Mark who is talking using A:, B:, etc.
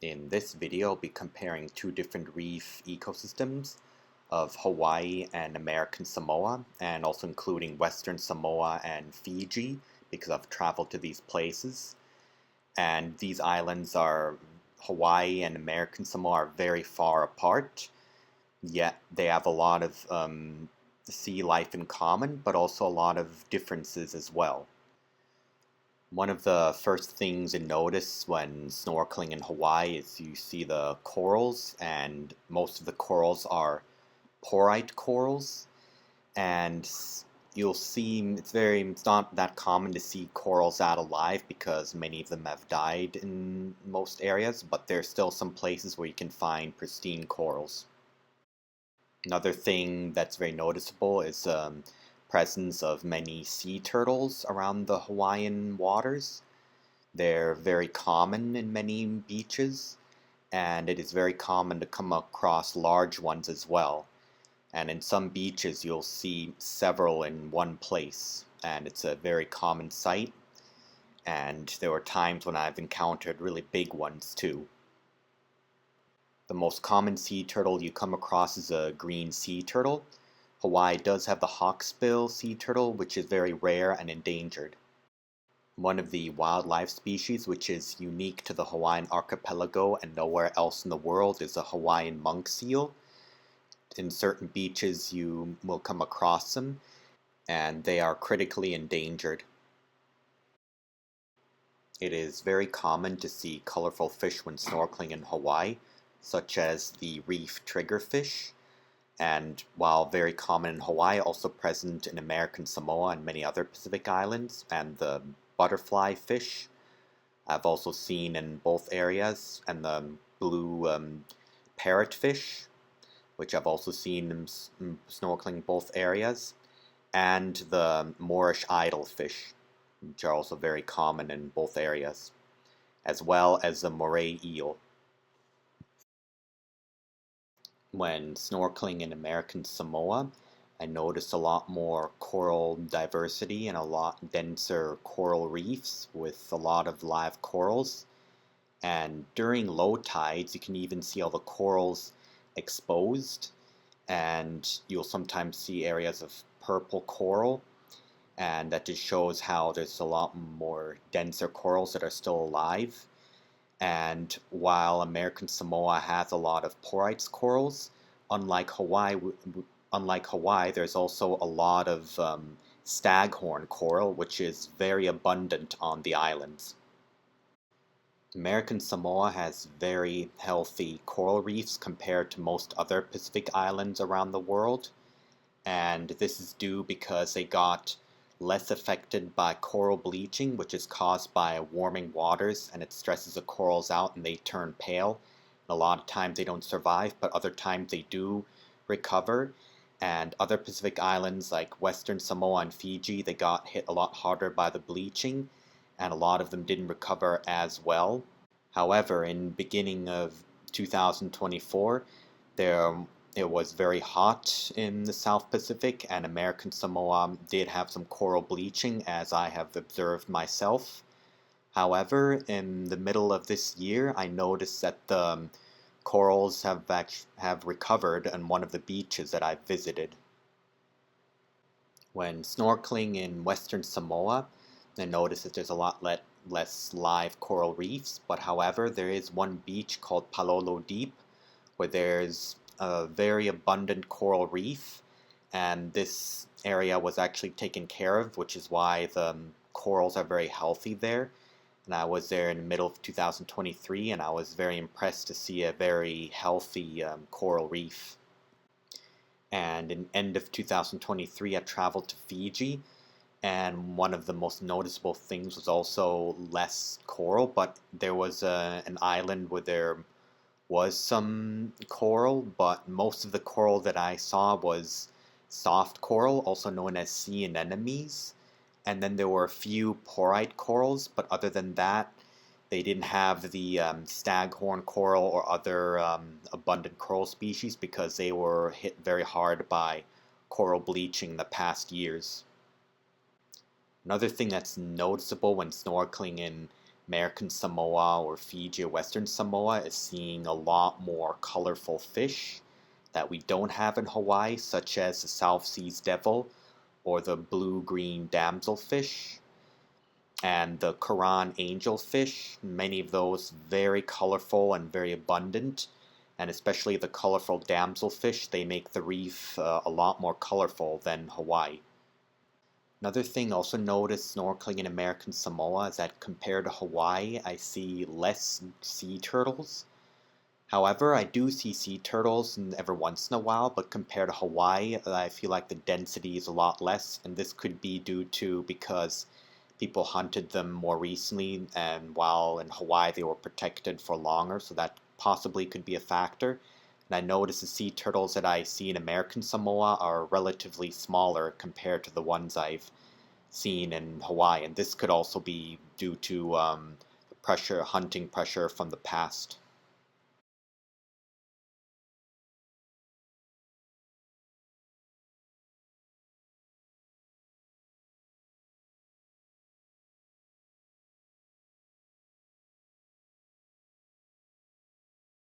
A: In this video, I'll be comparing two different reef ecosystems of Hawaii and American Samoa, and also including Western Samoa and Fiji, because I've traveled to these places. And these islands are, Hawaii and American Samoa are very far apart, yet they have a lot of sea life in common, but also a lot of differences as well. One of the first things you notice when snorkeling in Hawaii is you see the corals, and most of the corals are porite corals. And you'll see it's not that common to see corals out alive because many of them have died in most areas, but there's still some places where you can find pristine corals. Another thing that's very noticeable is presence of many sea turtles around the Hawaiian waters. They're very common in many beaches, and it is very common to come across large ones as well. And in some beaches you'll see several in one place, and it's a very common sight. And there were times when I've encountered really big ones too. The most common sea turtle you come across is a green sea turtle. Hawaii does have the hawksbill sea turtle, which is very rare and endangered. One of the wildlife species which is unique to the Hawaiian archipelago and nowhere else in the world is a Hawaiian monk seal. In certain beaches you will come across them, and they are critically endangered. It is very common to see colorful fish when snorkeling in Hawaii, such as the reef triggerfish, and while very common in Hawaii, also present in American Samoa and many other Pacific islands, and the butterfly fish I've also seen in both areas, and the blue parrotfish, which I've also seen in snorkeling in both areas, and the Moorish idolfish, which are also very common in both areas, as well as the moray eel. When snorkeling in American Samoa, I noticed a lot more coral diversity and a lot denser coral reefs with a lot of live corals. And during low tides, you can even see all the corals exposed, and you'll sometimes see areas of purple coral, and that just shows how there's a lot more denser corals that are still alive. And while American Samoa has a lot of porite corals, unlike Hawaii, there's also a lot of staghorn coral, which is very abundant on the islands. American Samoa has very healthy coral reefs compared to most other Pacific islands around the world, and this is due because they got less affected by coral bleaching, which is caused by warming waters, and it stresses the corals out and they turn pale. And a lot of times they don't survive, but other times they do recover. And other Pacific islands like Western Samoa and Fiji, they got hit a lot harder by the bleaching, and a lot of them didn't recover as well. However, in beginning of 2024, it was very hot in the South Pacific, and American Samoa did have some coral bleaching, as I have observed myself. However, in the middle of this year, I noticed that the corals have recovered on one of the beaches that I visited. When snorkeling in Western Samoa, I noticed that there's a lot less live coral reefs, but however, there is one beach called Palolo Deep, where there's a very abundant coral reef, and this area was actually taken care of, which is why the corals are very healthy there. And I was there in the middle of 2023, and I was very impressed to see a very healthy coral reef. And in end of 2023, I traveled to Fiji, and one of the most noticeable things was also less coral, but there was an island where there was some coral, but most of the coral that I saw was soft coral, also known as sea anemones. And then there were a few porite corals, but other than that, they didn't have the staghorn coral or other abundant coral species because they were hit very hard by coral bleaching the past years. Another thing that's noticeable when snorkeling in American Samoa or Fiji or Western Samoa is seeing a lot more colorful fish that we don't have in Hawaii, such as the South Seas devil or the blue-green damselfish and the Koran angelfish. Many of those very colorful and very abundant, and especially the colorful damselfish, they make the reef a lot more colorful than Hawaii. Another thing also noticed snorkeling in American Samoa is that compared to Hawaii, I see less sea turtles. However, I do see sea turtles every once in a while, but compared to Hawaii, I feel like the density is a lot less, and this could be due to because people hunted them more recently, and while in Hawaii they were protected for longer, so that possibly could be a factor. And I notice the sea turtles that I see in American Samoa are relatively smaller compared to the ones I've seen in Hawaii, and this could also be due to hunting pressure from the past.